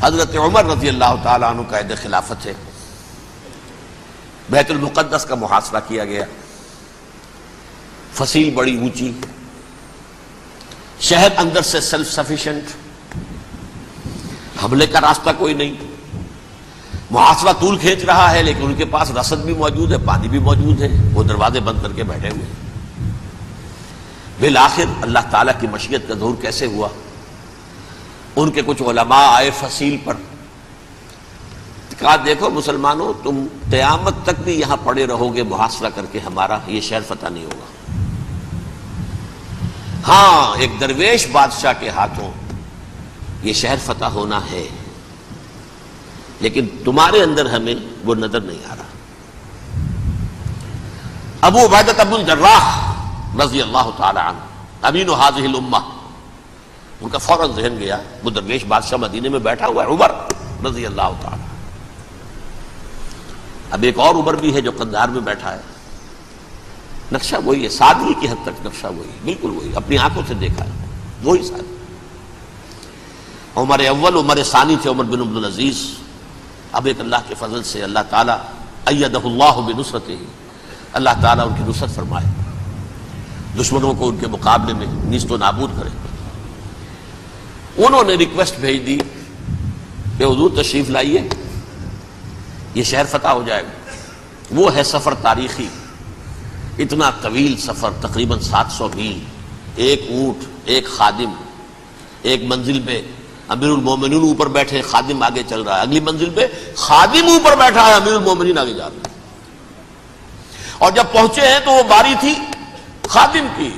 حضرت عمر رضی اللہ تعالیٰ عنہ قائد خلافت ہے، بیت المقدس کا محاصرہ کیا گیا، فصیل بڑی اونچی، شہر اندر سے سیلف سفیشینٹ، حملے کا راستہ کوئی نہیں، محاصرہ طول کھینچ رہا ہے لیکن ان کے پاس رسد بھی موجود ہے، پانی بھی موجود ہے، وہ دروازے بند کر کے بیٹھے ہوئے ہیں۔ بالآخر اللہ تعالیٰ کی مشیت کا ظہور کیسے ہوا؟ ان کے کچھ علماء آئے فصیل پر، کہا دیکھو مسلمانوں، تم قیامت تک بھی یہاں پڑے رہو گے محاصرہ کر کے، ہمارا یہ شہر فتح نہیں ہوگا۔ ہاں ایک درویش بادشاہ کے ہاتھوں یہ شہر فتح ہونا ہے، لیکن تمہارے اندر ہمیں وہ نظر نہیں آ رہا۔ ابو عبیدہ بن الجراح رضی اللہ تعالی عنہ امین هذه الامہ، ان کا فوراً ذہن گیا وہ درویش بادشاہ مدینے میں بیٹھا ہوا ہے عمر رضی اللہ تعالی۔ اب ایک اور عمر بھی ہے جو قندھار میں بیٹھا ہے، نقشہ وہی ہے، سادگی کی حد تک نقشہ وہی، بالکل وہی، اپنی آنکھوں سے دیکھا ہے وہی سادگی۔ عمر اول عمر ثانی تھے عمر بن عبد العزیز۔ اب ایک اللہ کے فضل سے اللہ تعالیٰ ایدہ اللہ بنصرتہ، اللہ تعالیٰ ان کی نصرت فرمائے، دشمنوں کو ان کے مقابلے میں نیست و نابود کرے۔ انہوں نے ریکویسٹ بھیج دی کہ حضور تشریف لائیے، یہ شہر فتح ہو جائے گا۔ وہ ہے سفر تاریخی، اتنا طویل سفر، تقریباً 700 میل، ایک اونٹ، ایک خادم، ایک منزل پہ امیر المومنین اوپر بیٹھے، خادم آگے چل رہا ہے، اگلی منزل پہ خادم اوپر بیٹھا ہے، امیر المومنین آگے جا رہے ہیں۔ اور جب پہنچے ہیں تو وہ باری تھی خادم کی،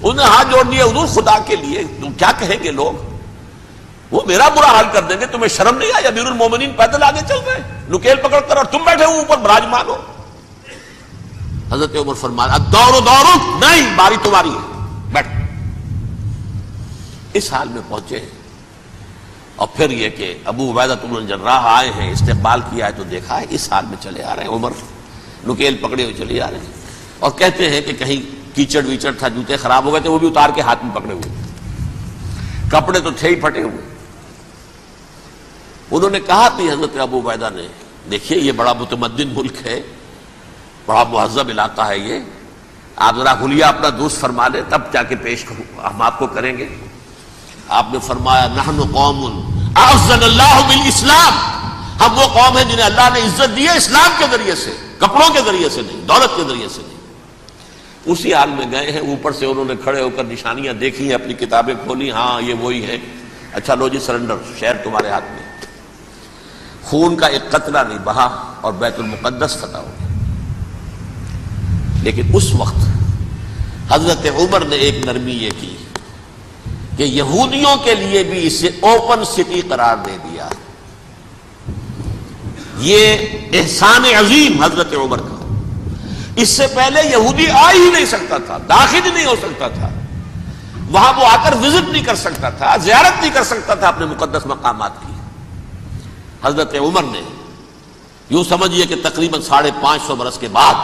انہوں نے ہاتھ جوڑ دیا، حضور خدا کے لیے کیا کہیں گے لوگ، وہ میرا برا حال کر دیں گے، تمہیں شرم نہیں آئی؟ امیر المومنین پیدل آگے چل رہے ہیں نکیل پکڑ کر، اور تم بیٹھے ہو اوپر براجمان ہو۔ حضرت عمر فرمایا الدور دورک، نہیں باری تمہاری ہے، بیٹھ۔ اس حال میں پہنچے ہیں، اور پھر یہ کہ ابو عبیدہ بن الجراح آئے ہیں، استقبال کیا ہے تو دیکھا ہے اس حال میں چلے آ رہے ہیں، عمر نکیل پکڑے ہوئے چلے آ رہے ہیں، اور کہتے ہیں کہ کہیں کیچڑ ویچڑ تھا، جوتے خراب ہو گئے تھے، وہ بھی اتار کے ہاتھ میں پکڑے ہوئے، کپڑے تو تھے ہی پھٹے ہوئے۔ انہوں نے کہا کہ حضرت ابو عبیدہ نے، دیکھیے یہ بڑا متمدن ملک ہے، بڑا مہذب علاقہ ہے یہ، آپ ذرا حلیہ اپنا درست فرما لیں تب جا کے پیش ہم آپ کو کریں گے۔ آپ نے فرمایا نحن قوم اعزنا اللہ بالاسلام، ہم وہ قوم ہیں جنہیں اللہ نے عزت دی ہے اسلام کے ذریعے سے، کپڑوں کے ذریعے سے نہیں، دولت کے ذریعے سے نہیں۔ اسی حال میں گئے ہیں، اوپر سے انہوں نے کھڑے ہو کر نشانیاں دیکھی ہیں، اپنی کتابیں کھولی، ہاں یہ وہی ہے، اچھا لو جی سرنڈر، شہر تمہارے ہاتھ میں۔ خون کا ایک قطرہ نہیں بہا اور بیت المقدس فتح ہو گیا۔ لیکن اس وقت حضرت عمر نے ایک نرمی یہ کی کہ یہودیوں کے لیے بھی اسے اوپن سٹی قرار دے دیا۔ یہ احسان عظیم حضرت عمر کا، اس سے پہلے یہودی آ ہی نہیں سکتا تھا، داخل ہی نہیں ہو سکتا تھا، وہاں وہ آ کر وزٹ نہیں کر سکتا تھا، زیارت نہیں کر سکتا تھا اپنے مقدس مقامات کی۔ حضرت عمر نے یوں سمجھیے کہ تقریباً 550 برس کے بعد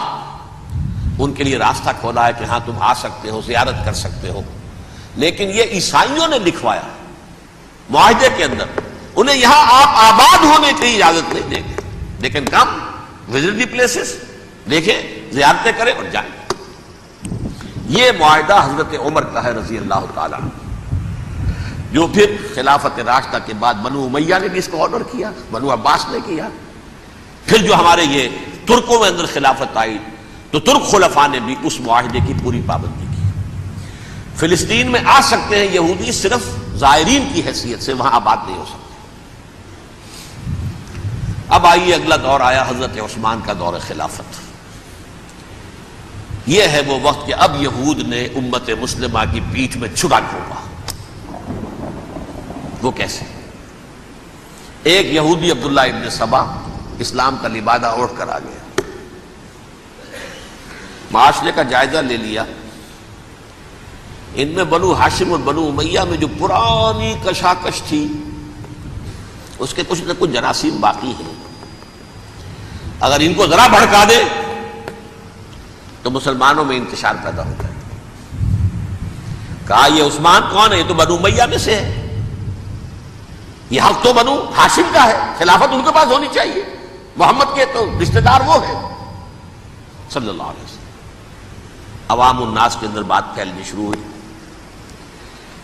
ان کے لیے راستہ کھولا ہے کہ ہاں تم آ سکتے ہو، زیارت کر سکتے ہو۔ لیکن یہ عیسائیوں نے لکھوایا معاہدے کے اندر، انہیں یہاں آپ آباد ہونے کی اجازت نہیں دیں گے، لیکن کم وزٹ دی پلیسز، دیکھیں زیارتیں کریں اور جائیں۔ یہ معاہدہ حضرت عمر کا ہے رضی اللہ تعالیٰ، جو پھر خلافت راشدہ کے بعد بنو امیہ نے بھی اس کو آنر کیا، بنو عباس نے کیا، پھر جو ہمارے یہ ترکوں میں اندر خلافت آئی تو ترک خلفاء نے بھی اس معاہدے کی پوری پابندی کی۔ فلسطین میں آ سکتے ہیں یہودی، صرف زائرین کی حیثیت سے، وہاں آباد نہیں ہو سکتے۔ اب آئیے اگلا دور آیا حضرت عثمان کا دور خلافت۔ یہ ہے وہ وقت کہ اب یہود نے امت مسلمہ کی پیٹھ میں چھرا گھونپا۔ وہ کیسے؟ ایک یہودی عبداللہ ابن سبا اسلام کا لبادہ اوڑھ کر آ گیا، معاشرے کا جائزہ لے لیا، ان میں بنو ہاشم اور بنو امیہ میں جو پرانی کشاکش تھی اس کے کچھ نہ کچھ جراثیم باقی ہیں، اگر ان کو ذرا بھڑکا دے تو مسلمانوں میں انتشار پیدا ہو جائے۔ کہا یہ عثمان کون ہے؟ یہ تو بنو امیہ میں سے ہے، یہ حق تو بنو ہاشم کا ہے، خلافت ان کے پاس ہونی چاہیے، محمد کے تو رشتہ دار وہ ہے صلی اللہ علیہ وسلم۔ عوام الناس کے اندر بات پھیلنی شروع ہوئی۔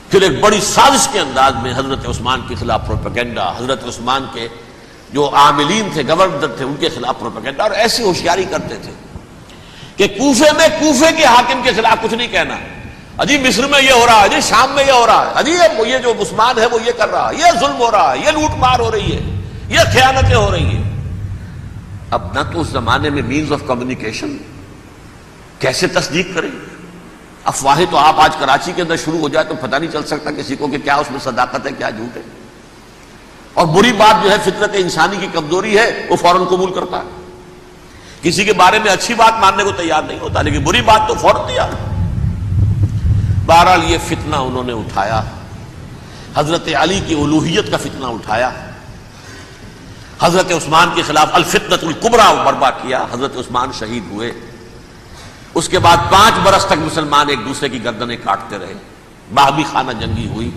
پھر ایک بڑی سازش کے انداز میں حضرت عثمان کے خلاف پروپیگنڈا، حضرت عثمان کے جو عاملین تھے، گورنر تھے، ان کے خلاف پروپیگنڈا، اور ایسی ہوشیاری کرتے تھے کہ کوفے میں کوفے کے حاکم کے خلاف کچھ نہیں کہنا، اجی مصر میں یہ ہو رہا ہے، اجی شام میں یہ ہو رہا ہے، اجی یہ جو عثمان ہے وہ یہ کر رہا ہے، یہ ظلم ہو رہا ہے، یہ لوٹ مار ہو رہی ہے، یہ خیانتیں ہو رہی ہیں۔ اب نہ تو اس زمانے میں مینز آف کمیونیکیشن، کیسے تصدیق کریں؟ افواہیں تو آپ آج کراچی کے اندر شروع ہو جائے تو پتہ نہیں چل سکتا کسی کو کہ کیا اس میں صداقت ہے کیا جھوٹ ہے، اور بری بات جو ہے فطرت انسانی کی کمزوری ہے وہ فوراً قبول کرتا ہے، کسی کے بارے میں اچھی بات ماننے کو تیار نہیں ہوتا لیکن بری بات تو فوراً تیار۔ بہرحال یہ فتنہ انہوں نے اٹھایا، حضرت علی کی الوہیت کا فتنہ اٹھایا، حضرت عثمان کے خلاف الفتنۃ الکبریٰ برپا کیا، حضرت عثمان شہید ہوئے۔ اس کے بعد 5 برس تک مسلمان ایک دوسرے کی گردنیں کاٹتے رہے، باہمی خانہ جنگی ہوئی،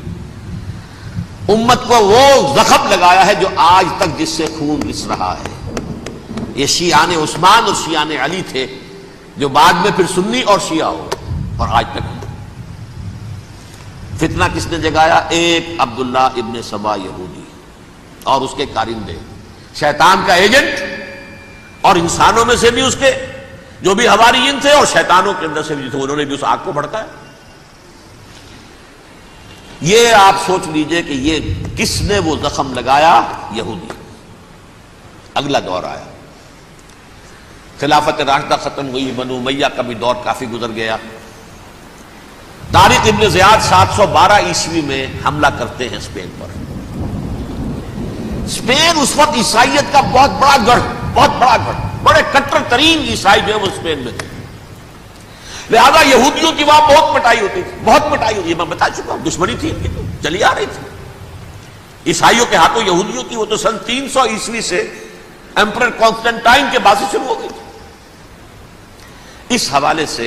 امت کو وہ زخم لگایا ہے جو آج تک جس سے خون رس رہا ہے۔ یہ شیعان عثمان اور شیعان علی تھے جو بعد میں پھر سنی اور شیعہ ہو، اور آج تک فتنہ کس نے جگایا؟ ایک عبداللہ ابن سبا یہودی اور اس کے کارندے، شیطان کا ایجنٹ، اور انسانوں میں سے بھی اس کے جو بھی حواریین تھے اور شیطانوں کے اندر سے بھی تھے، انہوں نے بھی اس آگ کو بھڑکایا۔ یہ آپ سوچ لیجئے کہ یہ کس نے وہ زخم لگایا؟ یہودی۔ اگلا دور آیا، خلافت راشدہ ختم ہوئی، بنو امیہ کا بھی دور کافی گزر گیا۔ طارق ابن زیاد 712 عیسوی میں حملہ کرتے ہیں اسپین پر۔ اسپین اس وقت عیسائیت کا بہت بڑا گڑھ، بڑے کٹر ترین عیسائی جو ہے وہ اسپین میں تھے، لہذا یہودیوں کی وہاں بہت پٹائی ہوتی تھی، بہت پٹائی ہوتی، میں بتا چکا ہوں، دشمنی تھی ان کی تو چلی آ رہی تھی عیسائیوں کے ہاتھوں یہودیوں کی۔ وہ تو سن 300 عیسوی سے ایمپرر کانسٹنٹائن کے بعد سے شروع ہو گئی تھی۔ اس حوالے سے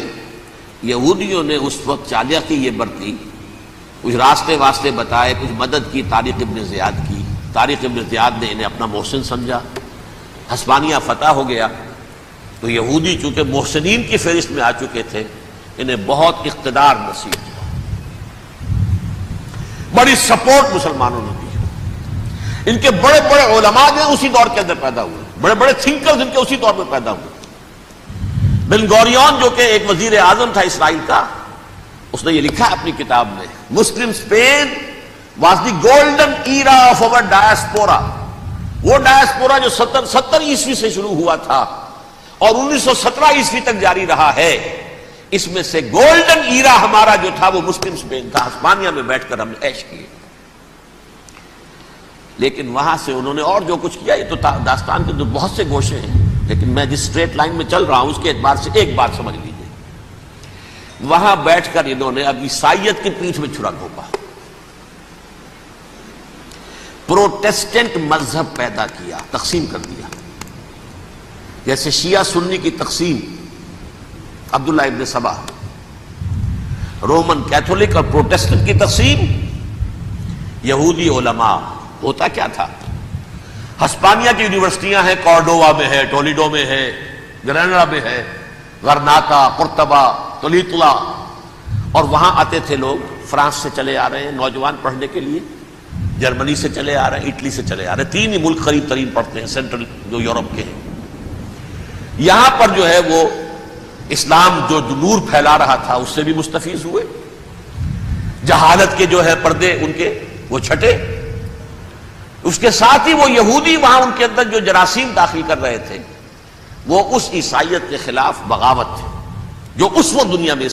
یہودیوں نے اس وقت چالاکی یہ برتی، کچھ راستے واسطے بتائے، کچھ مدد کی طارق ابن زیاد کی۔ طارق ابن زیاد نے انہیں اپنا محسن سمجھا، ہسپانیہ فتح ہو گیا تو یہودی چونکہ محسنین کی فہرست میں آ چکے تھے، انہیں بہت اقتدار نصیب ہوا، بڑی سپورٹ مسلمانوں نے دی۔ ان کے بڑے بڑے علماء جو اسی دور کے اندر پیدا ہوئے، بڑے بڑے تھنکرز ان کے اسی دور میں پیدا ہوئے۔ بن گوریون جو کہ ایک وزیر اعظم تھا اسرائیل کا، اس نے یہ لکھا اپنی کتاب میں، Muslim Spain was the golden era of our diaspora. وہ ڈائسپورا جو 70 عیسوی سے شروع ہوا تھا اور 1917 عیسوی تک جاری رہا ہے، اس میں سے گولڈن ایرا ہمارا جو تھا وہ مسلم اسپین تھا۔ ہسپانیہ میں بیٹھ کر ہم نے عیش کیے، لیکن وہاں سے انہوں نے اور جو کچھ کیا، یہ تو داستان کے بہت سے گوشے ہیں، لیکن میں جس اسٹریٹ لائن میں چل رہا ہوں اس کے اعتبار سے ایک بات سمجھ لیجیے، وہاں بیٹھ کر انہوں نے اب عیسائیت کی پیٹھ میں چھرا گھونپا، پروٹیسٹنٹ مذہب پیدا کیا، تقسیم کر دیا، جیسے شیعہ سنی کی تقسیم، عبداللہ ابن سبا، رومن کیتھولک اور پروٹیسٹنٹ کی تقسیم، یہودی علماء۔ ہوتا کیا تھا، ہسپانیہ کی یونیورسٹیاں ہیں، کارڈووا میں ہے، ٹولیڈو میں ہے، گریناڈا میں ہے، غرناطہ، قرطبہ، تولیتلا، اور وہاں آتے تھے لوگ، فرانس سے چلے آ رہے ہیں نوجوان پڑھنے کے لیے، جرمنی سے چلے آ رہے ہیں، اٹلی سے چلے آ رہے ہیں، 3 ہی ملک قریب ترین پڑھتے ہیں سینٹرل جو یورپ کے ہیں۔ یہاں پر جو ہے وہ اسلام جو نور پھیلا رہا تھا اس سے بھی مستفیض ہوئے، جہالت کے جو ہے پردے ان کے وہ چھٹے، اس کے ساتھ ہی وہ یہودی وہاں ان کے اندر جو جراثیم داخل کر رہے تھے وہ اس عیسائیت کے خلاف بغاوت تھے جو اس وقت دنیا میں